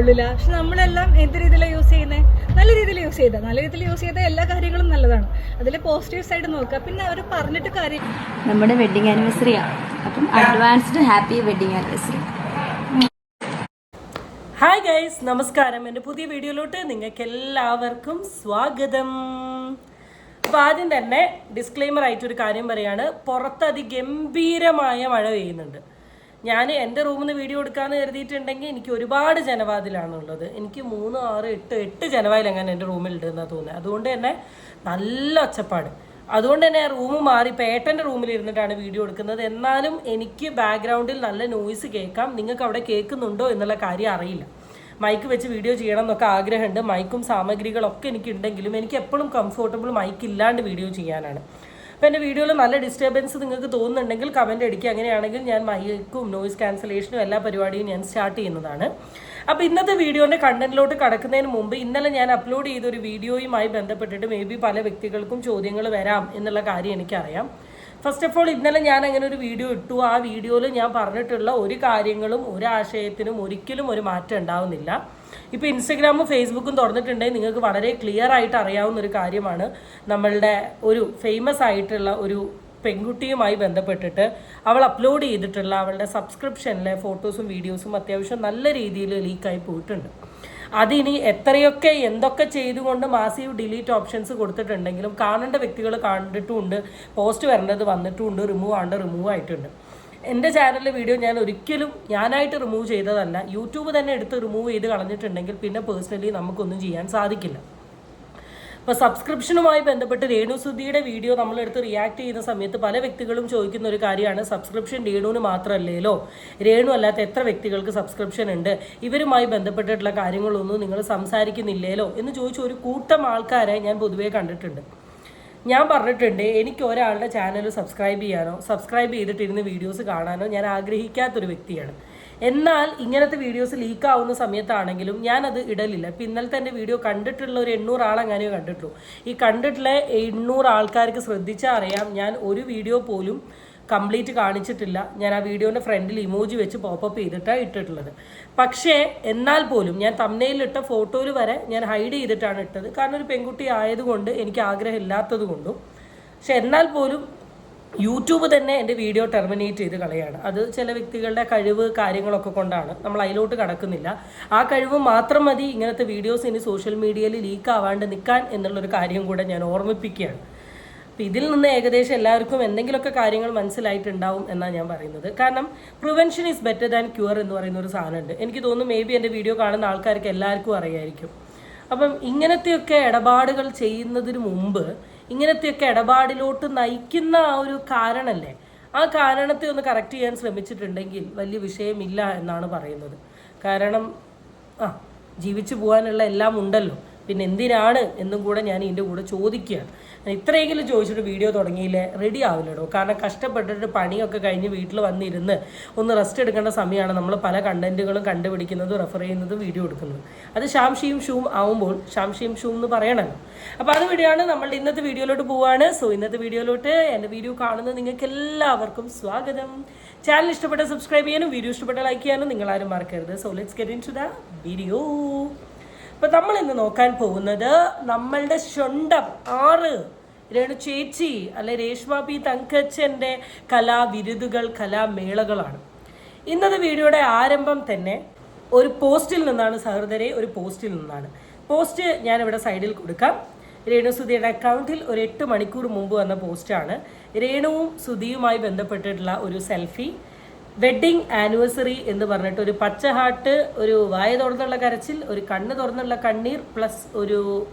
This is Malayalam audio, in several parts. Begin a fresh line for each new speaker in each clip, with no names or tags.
അൽഹംദുലില്ലാ. പക്ഷെ നമ്മളെല്ലാം എന്ത് രീതിയിലാണ് യൂസ് ചെയ്യുന്നത്? നല്ല രീതിയിൽ യൂസ് ചെയ്ത എല്ലാ കാര്യങ്ങളും നല്ലതാണ്. അതിൽ പോസിറ്റീവ് സൈഡ് നോക്കുക. പിന്നെ അവർ പറഞ്ഞിട്ട് കാര്യം,
നമ്മുടെ വെഡിങ് ആനിവേഴ്സറിയാണ്. അപ്പം advanced happy wedding anniversary.
Hi guys, നമസ്കാരം. എൻ്റെ പുതിയ വീഡിയോയിലോട്ട് നിങ്ങൾക്ക് എല്ലാവർക്കും സ്വാഗതം. അപ്പോൾ ആദ്യം തന്നെ ഡിസ്ക്ലെയിമർ ആയിട്ടൊരു കാര്യം പറയാണ്. പുറത്ത് അതിഗംഭീരമായ മഴ പെയ്യുന്നുണ്ട്. ഞാൻ എൻ്റെ റൂമിൽ നിന്ന് വീഡിയോ എടുക്കാമെന്ന് കരുതിയിട്ടുണ്ടെങ്കിൽ എനിക്ക് ഒരുപാട് ജനവാതിലാണുള്ളത്. എനിക്ക് 3, 6, 8 ജനവാതിൽ അങ്ങനെ എൻ്റെ റൂമിലുണ്ടെന്നാണ് തോന്നുന്നത്. അതുകൊണ്ട് തന്നെ നല്ല ഒച്ചപ്പാട്. അതുകൊണ്ട് തന്നെ റൂം മാറി പേട്ടൻ്റെ റൂമിൽ ഇരുന്നിട്ടാണ് വീഡിയോ എടുക്കുന്നത്. എന്നാലും എനിക്ക് ബാക്ക്ഗ്രൗണ്ടിൽ നല്ല നോയ്സ് കേൾക്കാം. നിങ്ങൾക്ക് അവിടെ കേൾക്കുന്നുണ്ടോ എന്നുള്ള കാര്യം അറിയില്ല. മൈക്ക് വെച്ച് വീഡിയോ ചെയ്യണം എന്നൊക്കെ ആഗ്രഹമുണ്ട്. മൈക്കും സാമഗ്രികളൊക്കെ എനിക്കുണ്ടെങ്കിലും എനിക്ക് എപ്പോഴും കംഫർട്ടബിൾ മൈക്ക് ഇല്ലാണ്ട് വീഡിയോ ചെയ്യാനാണ്. അപ്പോൾ എൻ്റെ വീഡിയോയിൽ നല്ല ഡിസ്റ്റർബൻസ് നിങ്ങൾക്ക് തോന്നുന്നുണ്ടെങ്കിൽ കമൻറ്റ് അടിക്കുക. അങ്ങനെയാണെങ്കിൽ ഞാൻ മൈക്കും നോയ്സ് ക്യാൻസലേഷനും എല്ലാ പരിപാടിയും ഞാൻ സ്റ്റാർട്ട് ചെയ്യുന്നതാണ്. അപ്പോൾ ഇന്നത്തെ വീഡിയോൻ്റെ കണ്ടന്റിലോട്ട് കടക്കുന്നതിന് മുമ്പ് ഇന്നലെ ഞാൻ അപ്ലോഡ് ചെയ്തൊരു വീഡിയോയുമായി ബന്ധപ്പെട്ടിട്ട് മേ ബി പല വ്യക്തികൾക്കും ചോദ്യങ്ങൾ വരാം എന്നുള്ള കാര്യം എനിക്കറിയാം. ഫസ്റ്റ് ഓഫ് ഓൾ, ഇന്നലെ ഞാൻ അങ്ങനെ ഒരു വീഡിയോ ഇട്ടു. ആ വീഡിയോയിൽ ഞാൻ പറഞ്ഞിട്ടുള്ള ഒരു കാര്യങ്ങളും ഒരാശയത്തിനും ഒരിക്കലും ഒരു മാറ്റം ഉണ്ടാവുന്നില്ല. ഇപ്പോൾ ഇൻസ്റ്റഗ്രാമും ഫേസ്ബുക്കും തുറന്നിട്ടുണ്ടെങ്കിൽ നിങ്ങൾക്ക് വളരെ ക്ലിയർ ആയിട്ട് അറിയാവുന്ന ഒരു കാര്യമാണ്. നമ്മളുടെ ഒരു ഫേമസ് ആയിട്ടുള്ള ഒരു പെൺകുട്ടിയുമായി ബന്ധപ്പെട്ടിട്ട് അവൾ അപ്ലോഡ് ചെയ്തിട്ടുള്ള അവളുടെ സബ്സ്ക്രിപ്ഷനിലെ ഫോട്ടോസും വീഡിയോസും അത്യാവശ്യം നല്ല രീതിയിൽ ലീക്കായി പോയിട്ടുണ്ട്. അതിനി എത്രയൊക്കെ എന്തൊക്കെ ചെയ്തുകൊണ്ട് മാസീവ് ഡിലീറ്റ് ഓപ്ഷൻസ് കൊടുത്തിട്ടുണ്ടെങ്കിലും കാണേണ്ട വ്യക്തികൾ കണ്ടിട്ടുമുണ്ട്, പോസ്റ്റ് വരേണ്ടത് വന്നിട്ടുമുണ്ട്, റിമൂവ് ആയിട്ടുണ്ട്. എൻ്റെ ചാനലിലെ വീഡിയോ ഞാൻ ഒരിക്കലും ഞാനായിട്ട് റിമൂവ് ചെയ്തതല്ല. യൂട്യൂബ് തന്നെ എടുത്ത് റിമൂവ് ചെയ്ത് കളഞ്ഞിട്ടുണ്ടെങ്കിൽ പിന്നെ പേഴ്സണലി നമുക്കൊന്നും ചെയ്യാൻ സാധിക്കില്ല. ഇപ്പോൾ സബ്സ്ക്രിപ്ഷനുമായി ബന്ധപ്പെട്ട് രേണുസുധിയുടെ വീഡിയോ നമ്മളെടുത്ത് റിയാക്ട് ചെയ്യുന്ന സമയത്ത് പല വ്യക്തികളും ചോദിക്കുന്ന ഒരു കാര്യമാണ്, സബ്സ്ക്രിപ്ഷൻ രേണുവിന് മാത്രമല്ലേലോ, രേണു അല്ലാത്ത എത്ര വ്യക്തികൾക്ക് സബ്സ്ക്രിപ്ഷൻ ഉണ്ട്, ഇവരുമായി ബന്ധപ്പെട്ടിട്ടുള്ള കാര്യങ്ങളൊന്നും നിങ്ങൾ സംസാരിക്കുന്നില്ലേലോ എന്ന് ചോദിച്ച ഒരു കൂട്ടം ആൾക്കാരെ ഞാൻ പൊതുവേ കണ്ടിട്ടുണ്ട്. ഞാൻ പറഞ്ഞിട്ടുണ്ട്, എനിക്ക് ഒരാളുടെ ചാനൽ സബ്സ്ക്രൈബ് ചെയ്യാനോ സബ്സ്ക്രൈബ് ചെയ്തിട്ടിരുന്ന് വീഡിയോസ് കാണാനോ ഞാൻ ആഗ്രഹിക്കാത്തൊരു വ്യക്തിയാണ്. എന്നാൽ ഇങ്ങനത്തെ വീഡിയോസ് ലീക്കാവുന്ന സമയത്താണെങ്കിലും ഞാനത് ഇടലില്ല. ഇപ്പം ഇന്നലത്തെ എൻ്റെ വീഡിയോ കണ്ടിട്ടുള്ള ഒരു 800 ആളെങ്ങനെയോ കണ്ടിട്ടുള്ളൂ. ഈ കണ്ടിട്ടുള്ള 800 ആൾക്കാർക്ക് ശ്രദ്ധിച്ചാൽ അറിയാം, ഞാൻ ഒരു വീഡിയോ പോലും കംപ്ലീറ്റ് കാണിച്ചിട്ടില്ല. ഞാൻ ആ വീഡിയോൻ്റെ ഫ്രണ്ടിൽ ഇമോജി വെച്ച് പോപ്പപ്പ് ചെയ്തിട്ടാണ് ഇട്ടിട്ടുള്ളത്. പക്ഷേ എന്നാൽ പോലും ഞാൻ തംബ്നെയിലിട്ട ഫോട്ടോയിൽ വരെ ഞാൻ ഹൈഡ് ചെയ്തിട്ടാണ് ഇട്ടത്. കാരണം ഒരു പെൺകുട്ടി ആയതുകൊണ്ട് എനിക്ക് ആഗ്രഹമില്ലാത്തത് കൊണ്ടും. പക്ഷെ എന്നാൽ പോലും യൂട്യൂബ് തന്നെ എൻ്റെ വീഡിയോ ടെർമിനേറ്റ് ചെയ്ത് കളയാണ്. അത് ചില വ്യക്തികളുടെ കഴിവ് കാര്യങ്ങളൊക്കെ കൊണ്ടാണ്, നമ്മൾ അതിലോട്ട് കടക്കുന്നില്ല. ആ കഴിവ് മാത്രം മതി ഇങ്ങനത്തെ വീഡിയോസ് ഇനി സോഷ്യൽ മീഡിയയിൽ ലീക്ക് ആവാണ്ട് നിൽക്കാൻ എന്നുള്ളൊരു കാര്യം കൂടെ ഞാൻ ഓർമ്മിപ്പിക്കുകയാണ്. അപ്പം ഇതിൽ നിന്ന് ഏകദേശം എല്ലാവർക്കും എന്തെങ്കിലുമൊക്കെ കാര്യങ്ങൾ മനസ്സിലായിട്ടുണ്ടാവും എന്നാണ് ഞാൻ പറയുന്നത്. കാരണം prevention is better than cure എന്ന് പറയുന്ന ഒരു സാധനമുണ്ട്. എനിക്ക് തോന്നുന്നു മേ ബി എൻ്റെ വീഡിയോ കാണുന്ന ആൾക്കാർക്ക് എല്ലാവർക്കും അറിയായിരിക്കും. അപ്പം ഇങ്ങനത്തെയൊക്കെ ഇടപാടുകൾ ചെയ്യുന്നതിന് മുമ്പ് ഇങ്ങനത്തെയൊക്കെ ഇടപാടിലോട്ട് നയിക്കുന്ന ആ ഒരു കാരണമല്ലേ, ആ കാരണത്തെ ഒന്ന് കറക്റ്റ് ചെയ്യാൻ ശ്രമിച്ചിട്ടുണ്ടെങ്കിൽ വലിയ വിഷയമില്ല എന്നാണ് പറയുന്നത്. കാരണം ജീവിച്ചു പോകാനുള്ള എല്ലാം ഉണ്ടല്ലോ, പിന്നെ എന്തിനാണ് എന്നും കൂടെ ഞാൻ ഇതിൻ്റെ കൂടെ ചോദിക്കുകയാണ്. ഇത്രയെങ്കിലും ചോദിച്ചിട്ട് വീഡിയോ തുടങ്ങിയില്ലേ റെഡി ആവില്ലടോ. കാരണം കഷ്ടപ്പെട്ടിട്ട് പണിയൊക്കെ കഴിഞ്ഞ് വീട്ടിൽ വന്നിരുന്ന് ഒന്ന് റെസ്റ്റ് എടുക്കേണ്ട സമയമാണ് നമ്മൾ പല കണ്ടന്റുകളും കണ്ടുപിടിക്കുന്നതും റെഫർ ചെയ്യുന്നതും വീഡിയോ എടുക്കുന്നത്. അത് ഷാംഷിയും ഷൂം ആവുമ്പോൾ ഷാംഷിയും ഷൂം എന്ന് പറയണമല്ലോ. അപ്പോൾ അത് വീഡിയോയാണ് നമ്മളുടെ ഇന്നത്തെ വീഡിയോയിലോട്ട് പോവാണ്. സോ ഇന്നത്തെ വീഡിയോയിലോട്ട് എൻ്റെ വീഡിയോ കാണുന്നത് നിങ്ങൾക്ക് എല്ലാവർക്കും സ്വാഗതം. ചാനൽ ഇഷ്ടപ്പെട്ട സബ്സ്ക്രൈബ് ചെയ്യാനും വീഡിയോ ഇഷ്ടപ്പെട്ട ലൈക്ക് ചെയ്യാനും നിങ്ങളാരും മറക്കരുത്. So let's get into the video. അപ്പം നമ്മൾ ഇന്ന് നോക്കാൻ പോകുന്നത് നമ്മളുടെ സ്വന്തം രേണു ചേച്ചി അല്ലെ രേഷ്മ പി തങ്കച്ചൻ്റെ കലാവിരുതുകൾ കലാമേളകളാണ്. ഇന്നത്തെ വീഡിയോയുടെ ആരംഭം തന്നെ ഒരു പോസ്റ്റിൽ നിന്നാണ് സഹൃദരെ, ഒരു പോസ്റ്റിൽ നിന്നാണ്. പോസ്റ്റ് ഞാനിവിടെ സൈഡിൽ കൊടുക്കാം. രേണു സുധിയുടെ അക്കൗണ്ടിൽ ഒരു 8 മണിക്കൂർ മുമ്പ് വന്ന പോസ്റ്റാണ്. രേണുവും സുധിയുമായി ബന്ധപ്പെട്ടിട്ടുള്ള ഒരു സെൽഫി, വെഡ്ഡിങ് ആനിവേഴ്സറി എന്ന് പറഞ്ഞിട്ട് ഒരു പച്ച ഹാർട്ട്, ഒരു വായ തുറന്നുള്ള കരച്ചിൽ, ഒരു കണ്ണ് തുറന്നുള്ള കണ്ണീർ, പ്ലസ് ഒരു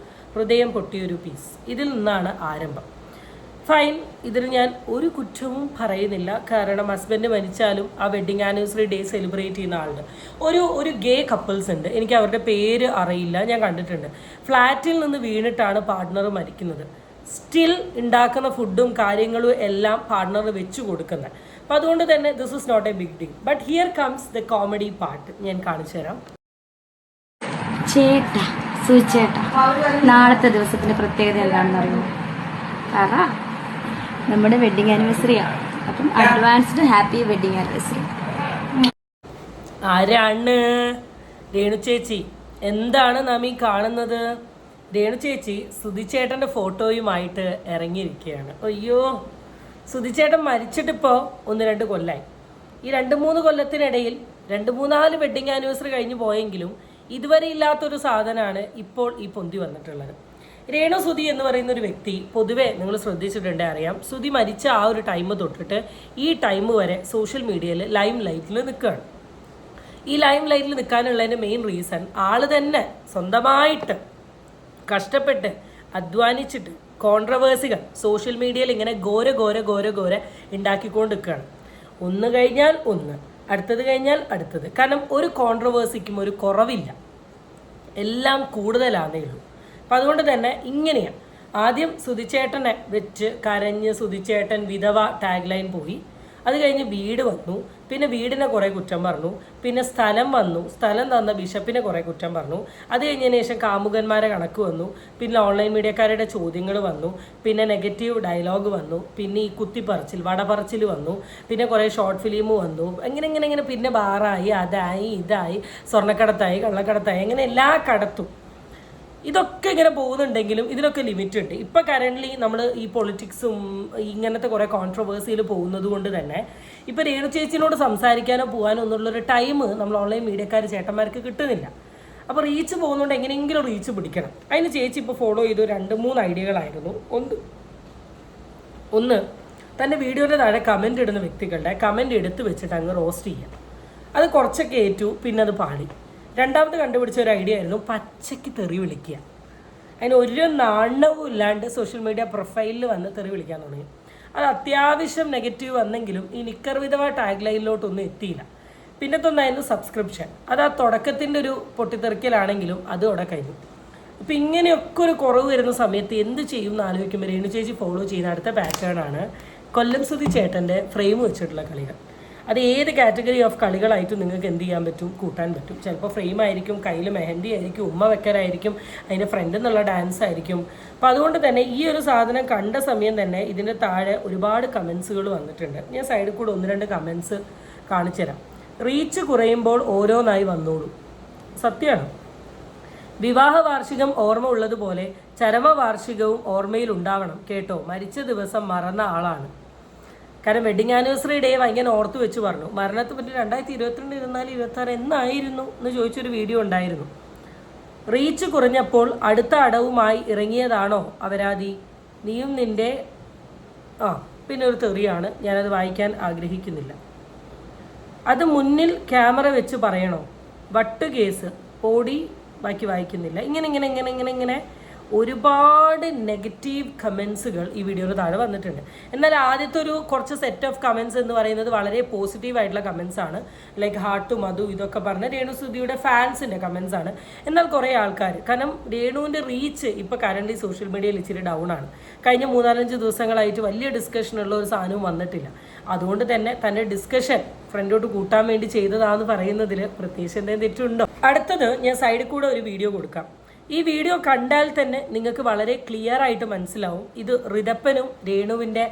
ഹൃദയം പൊട്ടിയൊരു പീസ്. ഇതിൽ നിന്നാണ് ആരംഭം. ഫൈൻ, ഇതിന് ഞാൻ ഒരു കുറ്റവും പറയുന്നില്ല. കാരണം ഹസ്ബൻഡ് മരിച്ചാലും ആ വെഡ്ഡിങ് ആനിവേഴ്സറി ഡേ സെലിബ്രേറ്റ് ചെയ്യുന്ന ആളുണ്ട്. ഒരു ഗേ കപ്പിൾസ് ഉണ്ട്, എനിക്ക് അവരുടെ പേര് അറിയില്ല, ഞാൻ കണ്ടിട്ടുണ്ട്. ഫ്ലാറ്റിൽ നിന്ന് വീണിട്ടാണ് പാർട്ട്ണർ മരിക്കുന്നത്. സ്റ്റിൽ ഉണ്ടാക്കുന്ന ഫുഡും കാര്യങ്ങളും എല്ലാം പാർട്ട്ണർ വെച്ച് കൊടുക്കുന്നത്. അപ്പം അതുകൊണ്ട് തന്നെ this is not a big deal. But here comes the comedy part. ഞാൻ കാണിച്ചു തരാം.
ചേട്ടാ സുചേട്ടാ, നാളത്തെ ദിവസത്തിന്റെ പ്രത്യേകത എന്താണെന്ന് അറിയുമോ? കാരണം നമ്മുടെ വെഡിങ് ആനിവേഴ്സറിയാണ്. അപ്പം അഡ്വാൻസ്ഡ് ഹാപ്പി വെഡിങ് ആനിവേഴ്സറി.
ആരാണ് രേണു ചേച്ചി എന്താണ് നാം ഈ കാണുന്നത്? രേണു ചേച്ചി സുധിച്ചേട്ടൻ്റെ ഫോട്ടോയുമായിട്ട് ഇറങ്ങിയിരിക്കുകയാണ്. അയ്യോ, സുധിച്ചേട്ടൻ മരിച്ചിട്ടിപ്പോൾ 1-2 കൊല്ലമായി. ഈ 2-3 കൊല്ലത്തിനിടയിൽ 2-3-4 വെഡ്ഡിങ് ആനിവേഴ്സറി കഴിഞ്ഞ് പോയെങ്കിലും ഇതുവരെ ഇല്ലാത്തൊരു സാധനമാണ് ഇപ്പോൾ ഈ പൊന്തി വന്നിട്ടുള്ളത്. രേണു സുധി എന്ന് പറയുന്ന ഒരു വ്യക്തി പൊതുവെ നിങ്ങൾ ശ്രദ്ധിച്ചിട്ടുണ്ടേ അറിയാം, സുധി മരിച്ച ആ ഒരു ടൈം തൊട്ടിട്ട് ഈ ടൈം വരെ സോഷ്യൽ മീഡിയയിൽ ലൈം ലൈറ്റിൽ നിൽക്കുകയാണ്. ഈ ലൈം ലൈറ്റിൽ നിൽക്കാനുള്ളതിൻ്റെ മെയിൻ റീസൺ ആൾ തന്നെ സ്വന്തമായിട്ട് കഷ്ടപ്പെട്ട് അധ്വാനിച്ചിട്ട് കോൺട്രവേഴ്സികൾ സോഷ്യൽ മീഡിയയിൽ ഇങ്ങനെ ഘോര ഉണ്ടാക്കിക്കൊണ്ട് നിൽക്കുകയാണ്. ഒന്ന് കഴിഞ്ഞാൽ ഒന്ന്, അടുത്തത് കഴിഞ്ഞാൽ അടുത്തത്. കാരണം ഒരു കോൺട്രവേഴ്സിക്കും ഒരു കുറവില്ല, എല്ലാം കൂടുതലാണേ ഉള്ളൂ. അപ്പം അതുകൊണ്ട് തന്നെ ഇങ്ങനെയാണ്. ആദ്യം സുധിച്ചേട്ടനെ വെച്ച് കരഞ്ഞ് സുധിച്ചേട്ടൻ വിധവ ടാഗ് ലൈൻ പോയി. അത് കഴിഞ്ഞ് വീട് വന്നു, പിന്നെ വീടിനെ കുറേ കുറ്റം പറഞ്ഞു. പിന്നെ സ്ഥലം വന്നു, സ്ഥലം തന്ന ബിഷപ്പിനെ കുറേ കുറ്റം പറഞ്ഞു. അത് കഴിഞ്ഞതിന് ശേഷം കാമുകന്മാരെ കണക്ക് വന്നു. പിന്നെ ഓൺലൈൻ മീഡിയക്കാരുടെ ചോദ്യങ്ങൾ വന്നു. പിന്നെ നെഗറ്റീവ് ഡയലോഗ് വന്നു. പിന്നെ ഈ കുത്തിപ്പറച്ചിൽ വടപറച്ചിൽ വന്നു. പിന്നെ കുറേ ഷോർട്ട് ഫിലിം വന്നു. ഇങ്ങനെ പിന്നെ ബാറായി, അതായി, ഇതായി, സ്വർണ്ണക്കടത്തായി, കള്ളക്കടത്തായി, അങ്ങനെ എല്ലാ കടത്തും. ഇതൊക്കെ ഇങ്ങനെ പോകുന്നുണ്ടെങ്കിലും ഇതിനൊക്കെ ലിമിറ്റ് ഉണ്ട്. ഇപ്പം കറൻ്റ്ലി നമ്മൾ ഈ പൊളിറ്റിക്സും ഇങ്ങനത്തെ കുറേ കോൺട്രവേഴ്സിയിൽ പോകുന്നത് കൊണ്ട് തന്നെ ഇപ്പം രേണു ചേച്ചിനോട് സംസാരിക്കാനോ പോകാനോ ഒന്നുള്ളൊരു ടൈം നമ്മൾ ഓൺലൈൻ മീഡിയക്കാർ ചേട്ടന്മാർക്ക് കിട്ടുന്നില്ല. അപ്പോൾ റീച്ച് പോകുന്നതുകൊണ്ട് എങ്ങനെയെങ്കിലും റീച്ച് പിടിക്കണം. അതിന് ചേച്ചി ഇപ്പോൾ ഫോളോ ചെയ്തു 2-3 ഐഡിയകളായിരുന്നു. ഒന്ന് തൻ്റെ വീഡിയോയുടെ താഴെ കമൻ്റ് ഇടുന്ന വ്യക്തികളുടെ കമൻ്റ് എടുത്ത് വെച്ചിട്ട് അങ്ങ് റോസ്റ്റ് ചെയ്യുക. അത് കുറച്ചൊക്കെ ഏറ്റു, പിന്നെ അത് പാടി. രണ്ടാമത് കണ്ടുപിടിച്ച ഒരു ഐഡിയ ആയിരുന്നു പച്ചയ്ക്ക് തെറി വിളിക്കുക. അതിന് ഒരു നാണവും ഇല്ലാണ്ട് സോഷ്യൽ മീഡിയ പ്രൊഫൈലിൽ വന്ന് തെറി വിളിക്കാൻ തുടങ്ങി. അത് അത്യാവശ്യം നെഗറ്റീവ് വന്നെങ്കിലും ഈ നിക്കർ വിധവ ടാഗ് ലൈനിലോട്ടൊന്നും എത്തിയില്ല. പിന്നത്തൊന്നായിരുന്നു സബ്സ്ക്രിപ്ഷൻ. അത് ആ തുടക്കത്തിൻ്റെ ഒരു പൊട്ടിത്തെറിക്കലാണെങ്കിലും അതും അവിടെ കഴിഞ്ഞു. അപ്പം ഇങ്ങനെയൊക്കെ ഒരു കുറവ് വരുന്ന സമയത്ത് എന്ത് ചെയ്യും എന്ന് ആലോചിക്കുമ്പോൾ രേണു ചേച്ചി ഫോളോ ചെയ്യുന്ന അടുത്ത പാറ്റേൺ ആണ് കൊല്ലം സുധി ചേട്ടൻ്റെ ഫ്രെയിം വെച്ചിട്ടുള്ള കളികൾ. അത് ഏത് കാറ്റഗറി ഓഫ് കളികളായിട്ടും നിങ്ങൾക്ക് എന്ത് ചെയ്യാൻ പറ്റും, കൂട്ടാൻ പറ്റും. ചിലപ്പോൾ ഫ്രെയിം ആയിരിക്കും, കയ്യിൽ മെഹന്തി ആയിരിക്കും, ഉമ്മ വെക്കലായിരിക്കും, അതിൻ്റെ ഫ്രണ്ടിൽ നിന്നുള്ള ഡാൻസ് ആയിരിക്കും. അപ്പോൾ അതുകൊണ്ട് തന്നെ ഈ ഒരു സാധനം കണ്ട സമയം തന്നെ ഇതിൻ്റെ താഴെ ഒരുപാട് കമൻസുകൾ വന്നിട്ടുണ്ട്. ഞാൻ സൈഡിൽ കൂടെ 1-2 കമൻസ് കാണിച്ചു തരാം. റീച്ച് കുറയുമ്പോൾ ഓരോന്നായി വന്നോളൂ. സത്യമാണ്. വിവാഹ വാർഷികം ഓർമ്മ ഉള്ളതുപോലെ ചരമവാർഷികവും ഓർമ്മയിൽ ഉണ്ടാവണം കേട്ടോ. മരിച്ച ദിവസം മറന്ന ആളാണ്. കാരണം വെഡിങ് ആനിവേഴ്സറി ഡേ ഭയങ്കര ഓർത്ത് വെച്ച് പറഞ്ഞു. മരണത്തെ പറ്റി 2022, 2024, 2026 എന്നായിരുന്നു എന്ന് ചോദിച്ചൊരു വീഡിയോ ഉണ്ടായിരുന്നു. റീച്ച് കുറഞ്ഞപ്പോൾ അടുത്ത അടവുമായി ഇറങ്ങിയതാണോ അവരാതി? നീയും നിൻ്റെ പിന്നെ ഒരു തെറിയാണ്, ഞാനത് വായിക്കാൻ ആഗ്രഹിക്കുന്നില്ല. അത് മുന്നിൽ ക്യാമറ വെച്ച് പറയണോ? വട്ട് കേസ് പോടി, ബാക്കി വായിക്കുന്നില്ല. ഇങ്ങനെ ഒരുപാട് നെഗറ്റീവ് കമൻസുകൾ ഈ വീഡിയോയിൽ താഴെ വന്നിട്ടുണ്ട്. എന്നാൽ ആദ്യത്തെ ഒരു കുറച്ച് സെറ്റ് ഓഫ് കമൻസ് എന്ന് പറയുന്നത് വളരെ പോസിറ്റീവായിട്ടുള്ള കമൻസ് ആണ്. ലൈക്ക് ഹാർട്ടും അതും ഇതൊക്കെ പറഞ്ഞ രേണു സുധിയുടെ ഫാൻസിൻ്റെ കമൻസ് ആണ്. എന്നാൽ കുറേ ആൾക്കാർ, കാരണം രേണുവിൻ്റെ റീച്ച് ഇപ്പോൾ കറൻ്റ് സോഷ്യൽ മീഡിയയിൽ ഇച്ചിരി ഡൗൺ ആണ്. കഴിഞ്ഞ 3-4 ദിവസങ്ങളായിട്ട് വലിയ ഡിസ്കഷനുള്ള ഒരു സാധനവും വന്നിട്ടില്ല. അതുകൊണ്ട് തന്നെ തൻ്റെ ഡിസ്കഷൻ ഫ്രണ്ടോട്ട് കൂട്ടാൻ വേണ്ടി ചെയ്തതാണെന്ന് പറയുന്നതിൽ പ്രത്യേകിച്ച് എന്തെങ്കിലും തെറ്റുണ്ടോ? അടുത്തത് ഞാൻ സൈഡിൽ കൂടെ ഒരു വീഡിയോ കൊടുക്കാം. ഈ വീഡിയോ കണ്ടാൽ തന്നെ നിങ്ങൾക്ക് വളരെ ക്ലിയർ ആയിട്ട് മനസ്സിലാവും ഇത് റിതപ്പനും രേണുവിൻ്റെ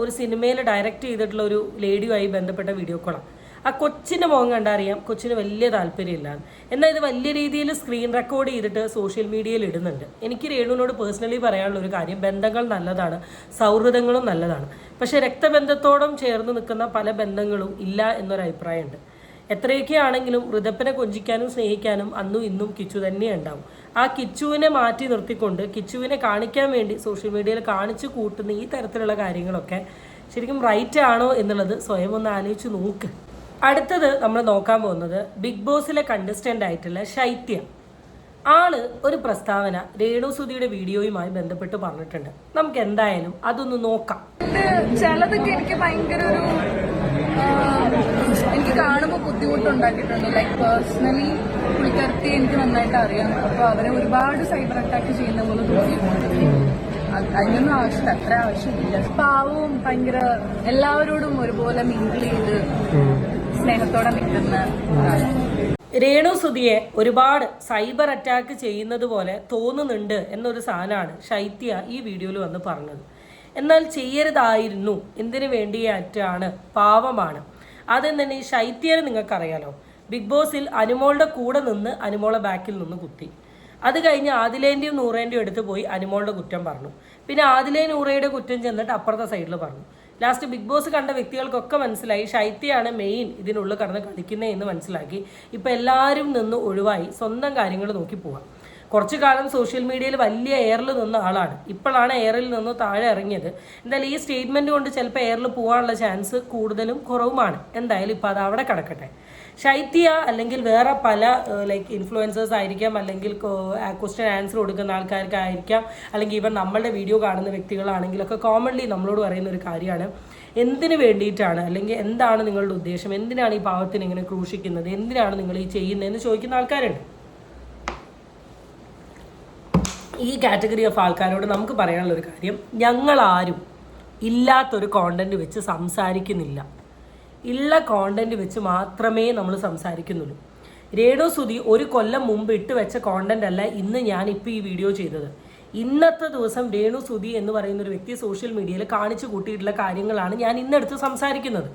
ഒരു സിനിമയിൽ ഡയറക്റ്റ് ചെയ്തിട്ടുള്ള ഒരു ലേഡിയുമായി ബന്ധപ്പെട്ട വീഡിയോ കോളാണ്. ആ കൊച്ചിൻ്റെ മുഖം കണ്ടറിയാം കൊച്ചിന് വലിയ താല്പര്യമില്ലാന്ന്. എന്നാൽ ഇത് വലിയ രീതിയിൽ സ്ക്രീൻ റെക്കോർഡ് ചെയ്തിട്ട് സോഷ്യൽ മീഡിയയിൽ ഇടുന്നുണ്ട്. എനിക്ക് രേണുവിനോട് പേഴ്സണലി പറയാനുള്ള ഒരു കാര്യം, ബന്ധങ്ങൾ നല്ലതാണ്, സൗഹൃദങ്ങളും നല്ലതാണ്. പക്ഷേ രക്തബന്ധത്തോടും ചേർന്ന് നിൽക്കുന്ന പല ബന്ധങ്ങളും ഇല്ല എന്നൊരു അഭിപ്രായമുണ്ട്. എത്രയൊക്കെ ആണെങ്കിലും ഋതപ്പനെ കൊഞ്ചിക്കാനും സ്നേഹിക്കാനും അന്നും ഇന്നും കിച്ചു തന്നെ ഉണ്ടാവും. ആ കിച്ചുവിനെ മാറ്റി നിർത്തിക്കൊണ്ട് കിച്ചുവിനെ കാണിക്കാൻ വേണ്ടി സോഷ്യൽ മീഡിയയിൽ കാണിച്ചു കൂട്ടുന്ന ഈ തരത്തിലുള്ള കാര്യങ്ങളൊക്കെ ശരിക്കും റൈറ്റ് ആണോ എന്നുള്ളത് സ്വയം ഒന്ന് ആലോചിച്ച് നോക്ക്. അടുത്തത് നമ്മൾ നോക്കാൻ പോകുന്നത് ബിഗ് ബോസിലെ കണ്ടസ്റ്റൻ്റ് ആയിട്ടുള്ള ശൈത്യ. ആള് ഒരു പ്രസ്താവന രേണു സുധിയുടെ വീഡിയോയുമായി ബന്ധപ്പെട്ട് പറഞ്ഞിട്ടുണ്ട്. നമുക്ക് എന്തായാലും അതൊന്ന് നോക്കാം.
ചിലതൊക്കെ എനിക്ക് ഭയങ്കര ഒരു എനിക്ക് കാണുമ്പോൾ ബുദ്ധിമുട്ടുണ്ടാക്കിയിട്ടുണ്ട്. ലൈക്ക് പേഴ്സണലി പുള്ളിക്കാരത്തെ എനിക്ക് നന്നായിട്ട് അറിയാം. അപ്പോൾ അവരെ ഒരുപാട് സൈബർ അറ്റാക്ക് ചെയ്യുന്ന പോലെ തോന്നിയിട്ടുണ്ട്. അതിനൊന്നും അത്ര ആവശ്യമില്ല. പാവവും ഭയങ്കര എല്ലാവരോടും ഒരുപോലെ മിങ്കിൾ ചെയ്ത് സ്നേഹത്തോടെ നിൽക്കുന്ന
രേണു സുധിയെ ഒരുപാട് സൈബർ അറ്റാക്ക് ചെയ്യുന്നത് പോലെ തോന്നുന്നുണ്ട് എന്നൊരു സാധനമാണ് ശൈത്യ ഈ വീഡിയോയിൽ വന്ന് പറഞ്ഞത്. എന്നാൽ ചെയ്യരുതായിരുന്നു, എന്തിനു വേണ്ടിയാറ്റാണ്, പാവമാണ്. ആദ്യം തന്നെ ഈ ശൈത്യനെ നിങ്ങൾക്കറിയാലോ, ബിഗ് ബോസിൽ അനുമോളുടെ കൂടെ നിന്ന് അനുമോളെ ബാക്കിൽ നിന്ന് കുത്തി. അത് കഴിഞ്ഞ് ആദിലേന്റെയും നൂറേന്റെയും അടുത്ത് പോയി അനുമോളുടെ കുറ്റം പറഞ്ഞു. പിന്നെ ആദിലേ നൂറയുടെ കുറ്റം ചെന്നിട്ട് അപ്പുറത്തെ സൈഡിൽ പറഞ്ഞു. ലാസ്റ്റ് ബിഗ് ബോസ് കണ്ട വ്യക്തികൾക്കൊക്കെ മനസ്സിലായി ശൈത്യയാണ് മെയിൻ ഇതിനുള്ളിൽ കടന്ന് കളിക്കുന്നത് എന്ന് മനസ്സിലാക്കി ഇപ്പം എല്ലാവരും നിന്ന് ഒഴിവായി സ്വന്തം കാര്യങ്ങൾ നോക്കി പോവാം. കുറച്ചു കാലം സോഷ്യൽ മീഡിയയിൽ വലിയ എയറിൽ നിന്ന ആളാണ്. ഇപ്പോഴാണ് എയറിൽ നിന്ന് താഴെ ഇറങ്ങിയത്. എന്തായാലും ഈ സ്റ്റേറ്റ്മെന്റ് കൊണ്ട് ചിലപ്പോൾ എയറിൽ പോകാനുള്ള ചാൻസ് കൂടുതലും കുറവുമാണ്. എന്തായാലും ഇപ്പം അത് അവിടെ കിടക്കട്ടെ. ശൈത്യ അല്ലെങ്കിൽ വേറെ പല ലൈക്ക് ഇൻഫ്ലുവൻസേഴ്സ് ആയിരിക്കാം, അല്ലെങ്കിൽ ക്വസ്റ്റ്യൻ ആൻസർ കൊടുക്കുന്ന ആൾക്കാർക്കായിരിക്കാം, അല്ലെങ്കിൽ ഇവൻ നമ്മളുടെ വീഡിയോ കാണുന്ന വ്യക്തികളാണെങ്കിലൊക്കെ കോമൺലി നമ്മളോട് പറയുന്ന ഒരു കാര്യമാണ്, എന്തിനു വേണ്ടിയിട്ടാണ് അല്ലെങ്കിൽ എന്താണ് നിങ്ങളുടെ ഉദ്ദേശം, എന്തിനാണ് ഈ പാവത്തിന് ഇങ്ങനെ ക്രൂശിക്കുന്നത്, എന്തിനാണ് നിങ്ങൾ ഈ ചെയ്യുന്നതെന്ന് ചോദിക്കുന്ന ആൾക്കാരുണ്ട്. ഈ കാറ്റഗറി ഓഫ് ആൾക്കാരോട് നമുക്ക് പറയാനുള്ളൊരു കാര്യം, ഞങ്ങളാരും ഇല്ലാത്തൊരു കോണ്ടന്റ് വെച്ച് സംസാരിക്കുന്നില്ല. ഉള്ള കോണ്ടന്റ് വെച്ച് മാത്രമേ നമ്മൾ സംസാരിക്കുന്നുള്ളൂ. രേണു സുധി ഒരു കൊല്ലം മുമ്പ് ഇട്ട് വെച്ച കോണ്ടന്റ് അല്ല ഇന്ന് ഞാനിപ്പോൾ ഈ വീഡിയോ ചെയ്തത്. ഇന്നത്തെ ദിവസം രേണു സുധി എന്ന് പറയുന്ന ഒരു വ്യക്തി സോഷ്യൽ മീഡിയയിൽ കാണിച്ചു കൂട്ടിയിട്ടുള്ള കാര്യങ്ങളാണ് ഞാൻ ഇന്നെടുത്ത് സംസാരിക്കുന്നത്.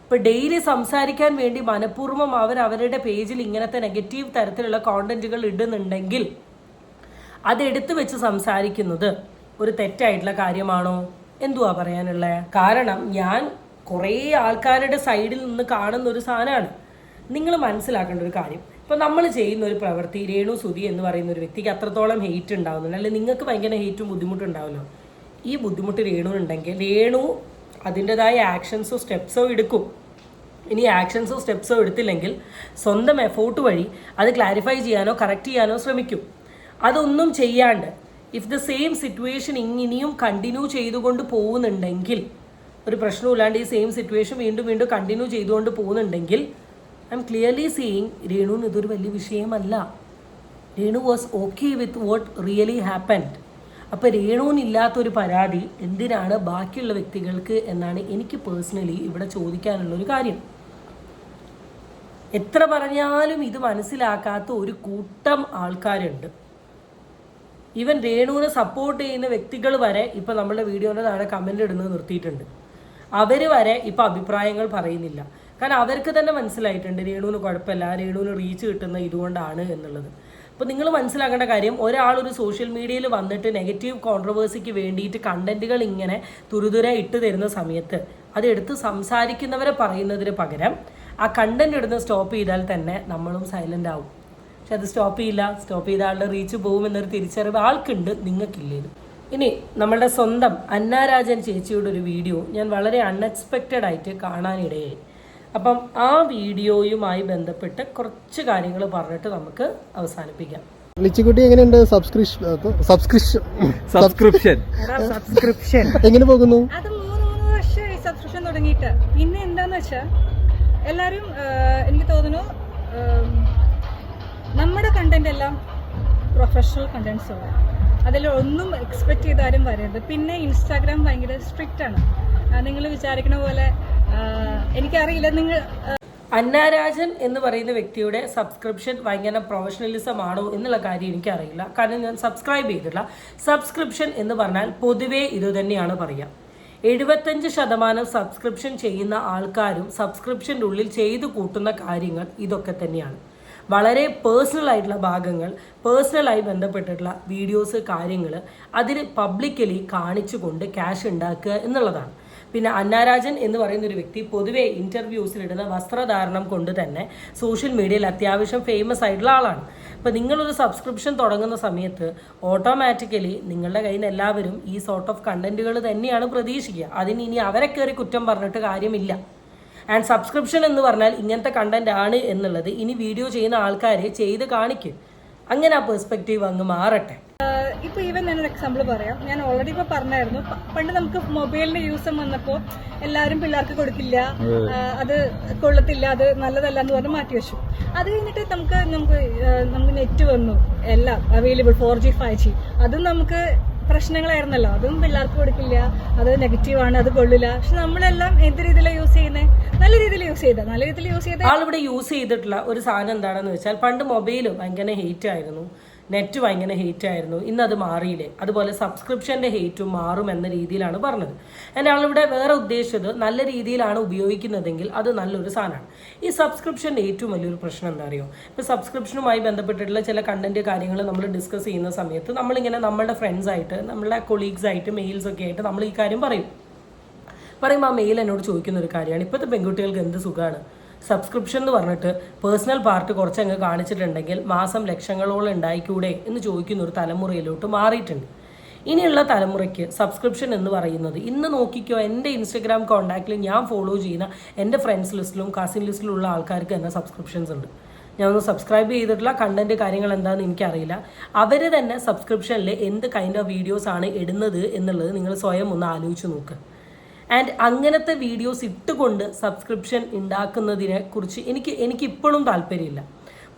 ഇപ്പോൾ ഡെയിലി സംസാരിക്കാൻ വേണ്ടി മനഃപൂർവ്വം അവരുടെ പേജിൽ ഇങ്ങനത്തെ നെഗറ്റീവ് തരത്തിലുള്ള കോണ്ടന്റുകൾ ഇടുന്നുണ്ടെങ്കിൽ അതെടുത്ത് വെച്ച് സംസാരിക്കുന്നത് ഒരു തെറ്റായിട്ടുള്ള കാര്യമാണോ? എന്തുവാ പറയാനുള്ളത്? കാരണം ഞാൻ കുറേ ആൾക്കാരുടെ സൈഡിൽ നിന്ന് കാണുന്ന ഒരു സാധനമാണ്. നിങ്ങൾ മനസ്സിലാക്കേണ്ട ഒരു കാര്യം, ഇപ്പം നമ്മൾ ചെയ്യുന്ന ഒരു പ്രവൃത്തി രേണു സുധി എന്ന് പറയുന്ന ഒരു വ്യക്തിക്ക് അത്രത്തോളം ഹെയ്റ്റ് ഉണ്ടാവുന്നുണ്ട്, അല്ലെങ്കിൽ നിങ്ങൾക്ക് ഭയങ്കര ഹെയ്റ്റും ബുദ്ധിമുട്ടുണ്ടാവുമല്ലോ. ഈ ബുദ്ധിമുട്ട് രേണുവിനുണ്ടെങ്കിൽ രേണു അതിൻ്റെതായ ആക്ഷൻസോ സ്റ്റെപ്സോ എടുക്കും. ഇനി ആക്ഷൻസോ സ്റ്റെപ്സോ എടുത്തില്ലെങ്കിൽ സ്വന്തം എഫോർട്ട് വഴി അത് ക്ലാരിഫൈ ചെയ്യാനോ കറക്റ്റ് ചെയ്യാനോ ശ്രമിക്കും. അതൊന്നും ചെയ്യാണ്ട് ഇഫ് ദ സെയിം സിറ്റുവേഷൻ ഇനിയും കണ്ടിന്യൂ ചെയ്തുകൊണ്ട് പോകുന്നുണ്ടെങ്കിൽ, ഒരു പ്രശ്നമില്ലാണ്ട് ഈ സെയിം സിറ്റുവേഷൻ വീണ്ടും വീണ്ടും കണ്ടിന്യൂ ചെയ്തുകൊണ്ട് പോകുന്നുണ്ടെങ്കിൽ, ഐ എം ക്ലിയർലി സീയിങ് രേണുവിന് ഇതൊരു വലിയ വിഷയമല്ല. Renu was okay with what really happened. അപ്പോൾ രേണുവിനില്ലാത്തൊരു പരാതി എന്തിനാണ് ബാക്കിയുള്ള വ്യക്തികൾക്ക് എന്നാണ് എനിക്ക് പേഴ്സണലി ഇവിടെ ചോദിക്കാനുള്ളൊരു കാര്യം. എത്ര പറഞ്ഞാലും ഇത് മനസ്സിലാക്കാത്ത ഒരു കൂട്ടം ആൾക്കാരുണ്ട്. ഈവൻ രേണുവിനെ സപ്പോർട്ട് ചെയ്യുന്ന വ്യക്തികൾ വരെ ഇപ്പം നമ്മുടെ വീഡിയോയുടെ താഴെ കമൻ്റ് ഇടുന്നത് നിർത്തിയിട്ടുണ്ട്. അവർ വരെ ഇപ്പം അഭിപ്രായങ്ങൾ പറയുന്നില്ല. കാരണം അവർക്ക് തന്നെ മനസ്സിലായിട്ടുണ്ട് രേണുവിന് കുഴപ്പമില്ല, രേണുവിന് റീച്ച് കിട്ടുന്ന ഇതുകൊണ്ടാണ് എന്നുള്ളത്. അപ്പോൾ നിങ്ങൾ മനസ്സിലാക്കേണ്ട കാര്യം, ഒരാളൊരു സോഷ്യൽ മീഡിയയിൽ വന്നിട്ട് നെഗറ്റീവ് കോൺട്രവേഴ്സിക്ക് വേണ്ടിയിട്ട് കണ്ടന്റുകൾ ഇങ്ങനെ തുരുതുര ഇട്ട് തരുന്ന സമയത്ത് അതെടുത്ത് സംസാരിക്കുന്നവരെ പറയുന്നതിന് പകരം ആ കണ്ടന്റ് ഇടുന്ന സ്റ്റോപ്പ് ചെയ്താൽ തന്നെ നമ്മളും സൈലൻ്റ് ആവും. പക്ഷെ അത് സ്റ്റോപ്പ് ചെയ്യില്ല. സ്റ്റോപ്പ് ചെയ്ത ആളുടെ റീച്ച് പോകുമെന്നൊരു തിരിച്ചറിവ് ആൾക്കുണ്ട്, നിങ്ങൾക്കില്ലേലും. ഇനി നമ്മളുടെ സ്വന്തം അന്നാരാജൻ ചേച്ചിയുടെ ഒരു വീഡിയോ ഞാൻ വളരെ അൺഎക്സ്പെക്റ്റഡ് ആയിട്ട് കാണാനിടയായി. അപ്പം ആ വീഡിയോയുമായി ബന്ധപ്പെട്ട് കുറച്ച് കാര്യങ്ങൾ പറഞ്ഞിട്ട് നമുക്ക് അവസാനിപ്പിക്കാം.
ലിച്ചിക്കുട്ടി എങ്ങനെയുണ്ട്? സബ്സ്ക്രിപ്ഷൻ എങ്ങനെ പോകുന്നു?
അത് 3 വർഷമായി സബ്സ്ക്രിപ്ഷൻ തുടങ്ങിയിട്ട്. പിന്നെ എന്താന്ന് വെച്ചാൽ എല്ലാവരും എനിക്ക് തോന്നുന്നു നമ്മുടെ കണ്ടന്റ് എല്ലാം പ്രൊഫഷണൽ കണ്ടന്റ്സ് ആണ്. അതിൽ ഒന്നും എക്സ്പെക്ട് ചെയ്താലും വരരുത്. പിന്നെ ഇൻസ്റ്റാഗ്രാം ഭയങ്കര സ്ട്രിക്റ്റ് ആണ്. നിങ്ങൾ വിചാരിക്കുന്ന പോലെ എനിക്കറിയില്ല. നിങ്ങൾ
അന്നാരാജൻ എന്ന് പറയുന്ന വ്യക്തിയുടെ സബ്സ്ക്രിപ്ഷൻ ഭയങ്കര പ്രൊഫഷണലിസം ആണോ എന്നുള്ള കാര്യം എനിക്കറിയില്ല. കാരണം ഞാൻ സബ്സ്ക്രൈബ് ചെയ്തിട്ടില്ല. സബ്സ്ക്രിപ്ഷൻ എന്ന് പറഞ്ഞാൽ പൊതുവേ ഇത് തന്നെയാണ് പറയുക. 75% സബ്സ്ക്രിപ്ഷൻ ചെയ്യുന്ന ആൾക്കാരും സബ്സ്ക്രിപ്ഷൻ്റെ ഉള്ളിൽ ചെയ്തു കൂട്ടുന്ന കാര്യങ്ങൾ ഇതൊക്കെ തന്നെയാണ്. വളരെ പേഴ്സണൽ ആയിട്ടുള്ള ഭാഗങ്ങൾ, പേഴ്സണലായി ബന്ധപ്പെട്ടിട്ടുള്ള വീഡിയോസ്, കാര്യങ്ങൾ അതിന് പബ്ലിക്കലി കാണിച്ചുകൊണ്ട് ക്യാഷ് ഉണ്ടാക്കുക എന്നുള്ളതാണ്. പിന്നെ അന്നാരാജൻ എന്ന് പറയുന്ന ഒരു വ്യക്തി പൊതുവെ ഇൻ്റർവ്യൂസിലിടുന്ന വസ്ത്രധാരണം കൊണ്ട് തന്നെ സോഷ്യൽ മീഡിയയിൽ അത്യാവശ്യം ഫേമസ് ആയിട്ടുള്ള ആളാണ്. അപ്പോൾ നിങ്ങളൊരു സബ്സ്ക്രിപ്ഷൻ തുടങ്ങുന്ന സമയത്ത് ഓട്ടോമാറ്റിക്കലി നിങ്ങളുടെ കയ്യിൽ നിന്ന് എല്ലാവരും ഈ സോർട്ട് ഓഫ് കണ്ടന്റുകൾ തന്നെയാണ് പ്രതീക്ഷിക്കുക. അതിന് ഇനി അവരെ കയറി കുറ്റം പറഞ്ഞിട്ട് കാര്യമില്ല. ആൻഡ് സബ്സ്ക്രിപ്ഷൻ എന്ന് പറഞ്ഞാൽ ഇങ്ങനത്തെ കണ്ടന്റ് ആണ് എന്നുള്ളത് ഇനി വീഡിയോ ചെയ്യുന്ന ആൾക്കാരെ ചെയ്ത് കാണിക്കും. അങ്ങനെ ആ പെർസ്പെക്റ്റീവ് അങ്ങ് മാറട്ടെ.
ഇപ്പൊ ഈവൻ ഞാനൊരു എക്സാമ്പിൾ പറയാം. ഞാൻ ഓൾറെഡി ഇപ്പൊ പറഞ്ഞായിരുന്നു, പണ്ട് നമുക്ക് മൊബൈലിന്റെ യൂസ് വന്നപ്പോൾ എല്ലാവരും പിള്ളേർക്ക് കൊടുക്കില്ല, അത് കൊള്ളത്തില്ല, അത് നല്ലതല്ല എന്ന് പറഞ്ഞ് മാറ്റി വെച്ചു. അത് കഴിഞ്ഞിട്ട് നമുക്ക് നെറ്റ് വന്നു, എല്ലാം അവൈലബിൾ 4G 5G. അതും നമുക്ക് പ്രശ്നങ്ങളായിരുന്നല്ലോ. അതും പിള്ളേർക്ക് കൊടുക്കില്ല, അത് നെഗറ്റീവാണ്, അത് കൊള്ളില്ല. പക്ഷെ നമ്മളെല്ലാം എന്ത് രീതിയിലാണ് യൂസ് ചെയ്യുന്നത്? നല്ല രീതിയിൽ യൂസ് ചെയ്ത
ആളിവിടെ യൂസ് ചെയ്തിട്ടുള്ള ഒരു സാധനം എന്താണെന്ന് വെച്ചാൽ, പണ്ട് മൊബൈൽ ഭയങ്കര ഹെയ്റ്റ് ആയിരുന്നു. നെറ്റ് ഭയങ്കര ഹേറ്റ് ആയിരുന്നു, ഇന്നത് മാറിയില്ലേ, അതുപോലെ സബ്സ്ക്രിപ്ഷൻ്റെ ഹേറ്റും മാറും എന്ന രീതിയിലാണ് പറഞ്ഞത്. എൻ്റെ ആളിവിടെ വേറെ ഉദ്ദേശിച്ചത് നല്ല രീതിയിലാണ് ഉപയോഗിക്കുന്നതെങ്കിൽ അത് നല്ലൊരു സാധനമാണ്. ഈ സബ്സ്ക്രിപ്ഷൻ്റെ ഏറ്റവും വലിയൊരു പ്രശ്നം എന്താ അറിയോ, ഇപ്പോൾ സബ്സ്ക്രിപ്ഷനുമായി ബന്ധപ്പെട്ടിട്ടുള്ള ചില കണ്ടന്റ് കാര്യങ്ങൾ നമ്മൾ ഡിസ്കസ് ചെയ്യുന്ന സമയത്ത് നമ്മളിങ്ങനെ നമ്മളുടെ ഫ്രണ്ട്സായിട്ട് നമ്മളുടെ കൊളീഗ്സായിട്ട് മെയിൽസൊക്കെ ആയിട്ട് നമ്മൾ ഈ കാര്യം പറയുമ്പോൾ ആ മെയിൽ എന്നോട് ചോദിക്കുന്ന ഒരു കാര്യമാണ്, ഇപ്പോഴത്തെ പെൺകുട്ടികൾക്ക് എന്ത് സുഖമാണ് സബ്സ്ക്രിപ്ഷൻ എന്ന് പറഞ്ഞിട്ട് പേഴ്സണൽ പാർട്ട് കുറച്ചങ്ങ് കാണിച്ചിട്ടുണ്ടെങ്കിൽ മാസം ലക്ഷങ്ങളോളം ഉണ്ടായിക്കൂടെ എന്ന് ചോദിക്കുന്ന ഒരു തലമുറയിലോട്ട് മാറിയിട്ടുണ്ട്. ഇനിയുള്ള തലമുറയ്ക്ക് സബ്സ്ക്രിപ്ഷൻ എന്ന് പറയുന്നത്, ഇന്ന് നോക്കിക്കോ എൻ്റെ ഇൻസ്റ്റഗ്രാം കോൺടാക്റ്റിൽ ഞാൻ ഫോളോ ചെയ്യുന്ന എൻ്റെ ഫ്രണ്ട്സ് ലിസ്റ്റിലും കസിൻ ലിസ്റ്റിലുള്ള ആൾക്കാർക്ക് തന്നെ സബ്സ്ക്രിപ്ഷൻസ് ഉണ്ട്. ഞാനൊന്ന് സബ്സ്ക്രൈബ് ചെയ്തിട്ടുള്ള കണ്ടന്റ് കാര്യങ്ങൾ എന്താണെന്ന് എനിക്കറിയില്ല. അവർ തന്നെ സബ്സ്ക്രിപ്ഷനിൽ എന്ത് കൈൻഡ് ഓഫ് വീഡിയോസ് ആണ് ഇടുന്നത് എന്നുള്ളത് നിങ്ങൾ സ്വയം ഒന്ന് ആലോചിച്ച് നോക്കുക. ആൻഡ് അങ്ങനത്തെ വീഡിയോസ് ഇട്ടുകൊണ്ട് സബ്സ്ക്രിപ്ഷൻ ഉണ്ടാക്കുന്നതിനെ കുറിച്ച് എനിക്കിപ്പോഴും താല്പര്യമില്ല.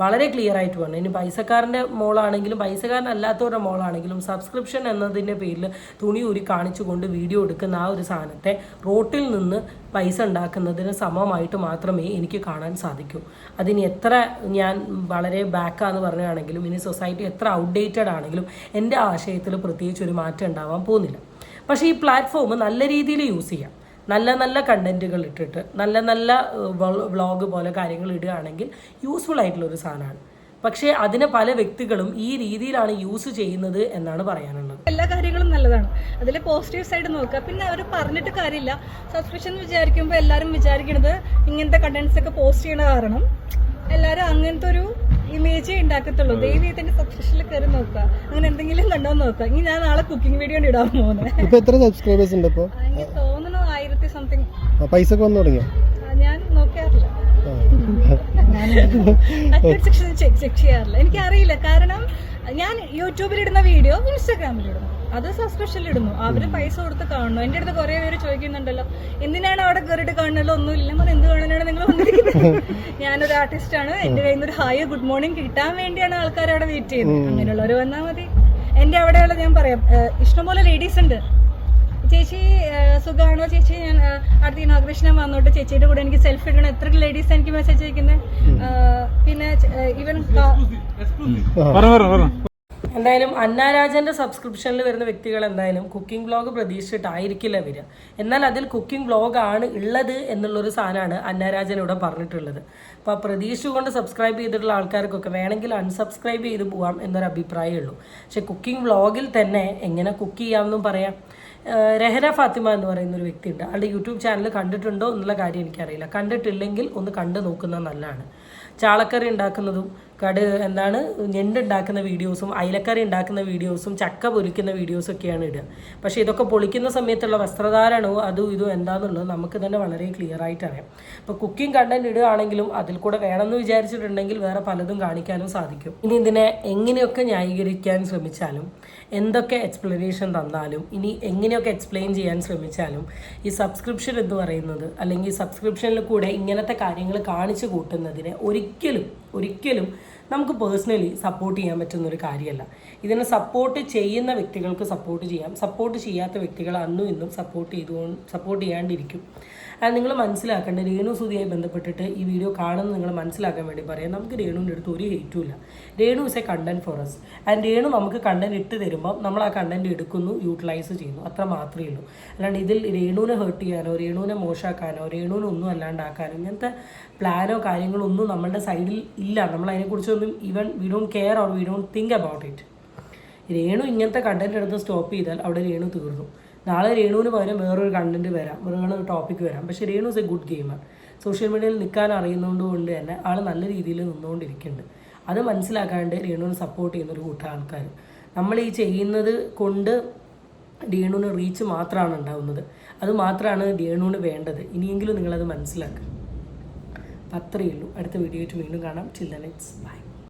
വളരെ ക്ലിയർ ആയിട്ട് പറഞ്ഞു, ഇനി പൈസക്കാരൻ്റെ മോളാണെങ്കിലും പൈസക്കാരനല്ലാത്തവരുടെ മോളാണെങ്കിലും സബ്സ്ക്രിപ്ഷൻ എന്നതിൻ്റെ പേരിൽ തുണി ഊരി കാണിച്ചുകൊണ്ട് വീഡിയോ എടുക്കുന്ന ആ ഒരു സാധനത്തെ റോട്ടിൽ നിന്ന് പൈസ ഉണ്ടാക്കുന്നതിന് സമമായിട്ട് മാത്രമേ എനിക്ക് കാണാൻ സാധിക്കൂ. അതിന് എത്ര ഞാൻ വളരെ ബാക്കാന്ന് പറയുകയാണെങ്കിലും ഇനി സൊസൈറ്റി എത്ര ഔട്ട്ഡേറ്റഡ് ആണെങ്കിലും എൻ്റെ ആശയത്തിൽ പ്രത്യേകിച്ച് ഒരു മാറ്റം ഉണ്ടാവാൻ പോകുന്നില്ല. പക്ഷേ ഈ പ്ലാറ്റ്ഫോം നല്ല രീതിയിൽ യൂസ് ചെയ്യാം, നല്ല നല്ല കണ്ടന്റുകൾ ഇട്ടിട്ട് നല്ല വ്ളോഗ് പോലെ കാര്യങ്ങൾ ഇടുകയാണെങ്കിൽ യൂസ്ഫുൾ ആയിട്ടുള്ളൊരു സാധനമാണ്. പക്ഷേ അതിനെ പല വ്യക്തികളും ഈ രീതിയിലാണ് യൂസ് ചെയ്യുന്നത് എന്നാണ് പറയാനുള്ളത്.
എല്ലാ കാര്യങ്ങളും നല്ലതാണ്, അതിൽ പോസിറ്റീവ് സൈഡ് നോക്കുക. പിന്നെ അവർ പറഞ്ഞിട്ട് കാര്യമില്ല, സബ്സ്ക്രിപ്ഷൻ വിചാരിക്കുമ്പോൾ എല്ലാവരും വിചാരിക്കുന്നത് ഇങ്ങനത്തെ കണ്ടന്റ്സ് ഒക്കെ പോസ്റ്റ് ചെയ്യണ കാരണം എല്ലാവരും അങ്ങനത്തെ ഒരു ഇമേജേ ഉണ്ടാക്കത്തുള്ളൂ. ദൈവത്തിന്റെ സബ്സ്ക്രിപ്ഷനിൽ കയറി നോക്കുക, അങ്ങനെ എന്തെങ്കിലും കണ്ടോ നോക്കുക. ഇനി ഞാൻ നാളെ കുക്കിംഗ് വീഡിയോ ഇടാൻ പോകുന്നത്.
എത്ര സബ്സ്ക്രൈബേഴ്സ് ഉണ്ട് ഇപ്പൊ?
എനിക്ക് തോന്നുന്നു 1000 സംതിങ്.
പൈസ ഒക്കെ വന്നു തുടങ്ങിയോ?
ഞാൻ നോക്കാറില്ല, ചെക്ക് ചെയ്യാറില്ല. എനിക്കറിയില്ല, കാരണം ഞാൻ യൂട്യൂബിലിടുന്ന വീഡിയോ ഇൻസ്റ്റാഗ്രാമിലിടുന്നു, അത് സബ്സ്ക്രിപ്ഷനിലിടുന്നു. അവര് പൈസ കൊടുത്ത് കാണുന്നു. എൻ്റെ അടുത്ത് കുറെ പേര് ചോദിക്കുന്നുണ്ടല്ലോ എന്തിനാണ് അവിടെ കയറിയിട്ട് കാണുന്നല്ലോ, ഒന്നുമില്ല. ഞാൻ എന്ത് കാണാനാണ് നിങ്ങൾ വന്നിരിക്കുന്നത്? ഞാനൊരു ആർട്ടിസ്റ്റാണ്, എൻ്റെ കയ്യിൽ നിന്ന് ഒരു ഹായ് ഗുഡ് മോർണിംഗ് കിട്ടാൻ വേണ്ടിയാണ് ആൾക്കാർ അവിടെ വെയിറ്റ് ചെയ്യുന്നത്. അങ്ങനെയുള്ളവർ വന്നാൽ മതി. എൻ്റെ അവിടെയുള്ള ഞാൻ പറയാം, ഇഷ്ടംപോലെ ലേഡീസ് ഉണ്ട്. ചേച്ചി സുഖമാണോ ചേച്ചി, ഞാൻ അടുത്ത ഇനോഗ്രേഷനെ വന്നോട്ട് ചേച്ചിയുടെ കൂടെ എനിക്ക് സെൽഫി എടുക്കണം. എത്ര ലേഡീസ് എനിക്ക് മെസ്സേജ് അയക്കുന്നത്. പിന്നെ ഈവൻ
എന്തായാലും അന്നാരാജൻ്റെ സബ്സ്ക്രിപ്ഷനിൽ വരുന്ന വ്യക്തികൾ എന്തായാലും കുക്കിംഗ് വ്ളോഗ് പ്രതീക്ഷിച്ചിട്ടായിരിക്കില്ല വരിക. എന്നാൽ അതിൽ കുക്കിംഗ് വ്ളോഗാണ് ഉള്ളത് എന്നുള്ളൊരു സാധനമാണ് അന്നാരാജൻ ഇവിടെ പറഞ്ഞിട്ടുള്ളത്. അപ്പോൾ പ്രതീക്ഷിച്ചുകൊണ്ട് സബ്സ്ക്രൈബ് ചെയ്തിട്ടുള്ള ആൾക്കാർക്കൊക്കെ വേണമെങ്കിൽ അൺസബ്സ്ക്രൈബ് ചെയ്ത് പോവാം എന്നൊരു അഭിപ്രായമേ ഉള്ളൂ. പക്ഷേ കുക്കിംഗ് വ്ളോഗിൽ തന്നെ എങ്ങനെ കുക്ക് ചെയ്യാമെന്നും പറയാം. രഹന ഫാത്തിമ എന്ന് പറയുന്ന ഒരു വ്യക്തിയുണ്ട്, ആളുടെ യൂട്യൂബ് ചാനൽ കണ്ടിട്ടുണ്ടോ എന്നുള്ള കാര്യം എനിക്കറിയില്ല. കണ്ടിട്ടില്ലെങ്കിൽ ഒന്ന് കണ്ടു നോക്കുന്നത് നല്ലതാണ്. ചാളക്കറി ഉണ്ടാക്കുന്നതും ഞണ്ടുണ്ടാക്കുന്ന വീഡിയോസും അയിലക്കറി ഉണ്ടാക്കുന്ന വീഡിയോസും ചക്ക പൊരിക്കുന്ന വീഡിയോസും ഒക്കെയാണ് ഇടുക. പക്ഷേ ഇതൊക്കെ പൊളിക്കുന്ന സമയത്തുള്ള വസ്ത്രധാരണോ അതും ഇതും എന്താണെന്നുള്ളത് നമുക്ക് തന്നെ വളരെ ക്ലിയർ ആയിട്ട് അറിയാം. ഇപ്പോൾ കുക്കിംഗ് കണ്ടന്റ് ഇടുകയാണെങ്കിലും അതിൽ കൂടെ വേണമെന്ന് വിചാരിച്ചിട്ടുണ്ടെങ്കിൽ വേറെ പലതും കാണിക്കാനും സാധിക്കും. ഇനി ഇതിനെ എങ്ങനെയൊക്കെ ന്യായീകരിക്കാൻ ശ്രമിച്ചാലും, എന്തൊക്കെ എക്സ്പ്ലനേഷൻ തന്നാലും, ഇനി എങ്ങനെയൊക്കെ എക്സ്പ്ലെയിൻ ചെയ്യാൻ ശ്രമിച്ചാലും ഈ സബ്സ്ക്രിപ്ഷൻ എന്ന് പറയുന്നത്, അല്ലെങ്കിൽ സബ്സ്ക്രിപ്ഷനിൽ കൂടെ ഇങ്ങനത്തെ കാര്യങ്ങൾ കാണിച്ചു കൂട്ടുന്നതിനെ ഒരിക്കലും നമുക്ക് പേഴ്സണലി സപ്പോർട്ട് ചെയ്യാൻ പറ്റുന്നൊരു കാര്യമല്ല. ഇതിനെ സപ്പോർട്ട് ചെയ്യുന്ന വ്യക്തികൾക്ക് സപ്പോർട്ട് ചെയ്യാം, സപ്പോർട്ട് ചെയ്യാത്ത വ്യക്തികൾ അന്നും ഇന്നും സപ്പോർട്ട് ചെയ്യാണ്ടിരിക്കും. അത് നിങ്ങൾ മനസ്സിലാക്കേണ്ട. രേണു സുധിയായി ബന്ധപ്പെട്ടിട്ട് ഈ വീഡിയോ കാണുന്നത് നിങ്ങൾ മനസ്സിലാക്കാൻ വേണ്ടി പറയാം, നമുക്ക് രേണുവിൻ്റെ അടുത്ത് ഒരു ഹേറ്റും ഇല്ല. Renu is a content for us. And Renu നമുക്ക് കണ്ടന്റ് ഇട്ട് തരുമ്പോൾ നമ്മൾ ആ കണ്ടന്റ് എടുക്കുന്നു, യൂട്ടിലൈസ് ചെയ്യുന്നു, അത്ര മാത്രമേ ഉള്ളൂ. അല്ലാണ്ട് ഇതിൽ രേണുവിനെ ഹേർട്ട് ചെയ്യാനോ രേണുവിനെ മോശമാക്കാനോ രേണുവിനെ ഒന്നും അല്ലാണ്ടാക്കാനോ ഇങ്ങനത്തെ പ്ലാനോ കാര്യങ്ങളോ ഒന്നും നമ്മളുടെ സൈഡിൽ ഇല്ല. നമ്മൾ അതിനെക്കുറിച്ചൊന്നും we don't care or we don't think about it. Renu ഇങ്ങനത്തെ കണ്ടന്റ് എടുത്ത് സ്റ്റോപ്പ് ചെയ്താൽ അവിടെ രേണു തീർന്നു. നാളെ രേണുവിന് പകരം വേറൊരു കണ്ടന്റ് വരാം, വേറൊരു ടോപ്പിക് വരാം. പക്ഷേ Renu is A good gamer. Social മീഡിയയിൽ നിൽക്കാൻ അറിയുന്നതുകൊണ്ട് തന്നെ ആൾ നല്ല രീതിയിൽ നിന്നുകൊണ്ടിരിക്കുന്നുണ്ട്. അത് മനസ്സിലാക്കാണ്ട് രേണുവിനെ സപ്പോർട്ട് ചെയ്യുന്ന ഒരു കൂട്ടം ആൾക്കാർ. നമ്മൾ ഈ ചെയ്യുന്നത് കൊണ്ട് രേണുവിന് റീച്ച് മാത്രമാണ് ഉണ്ടാവുന്നത്. അത് മാത്രമാണ് രേണുവിന് വേണ്ടത്. ഇനിയെങ്കിലും നിങ്ങളത് മനസ്സിലാക്കുക. അപ്പം അത്രയേ ഉള്ളൂ. അടുത്ത വീഡിയോ ആയിട്ട് വീണ്ടും കാണാം. Till then it's by.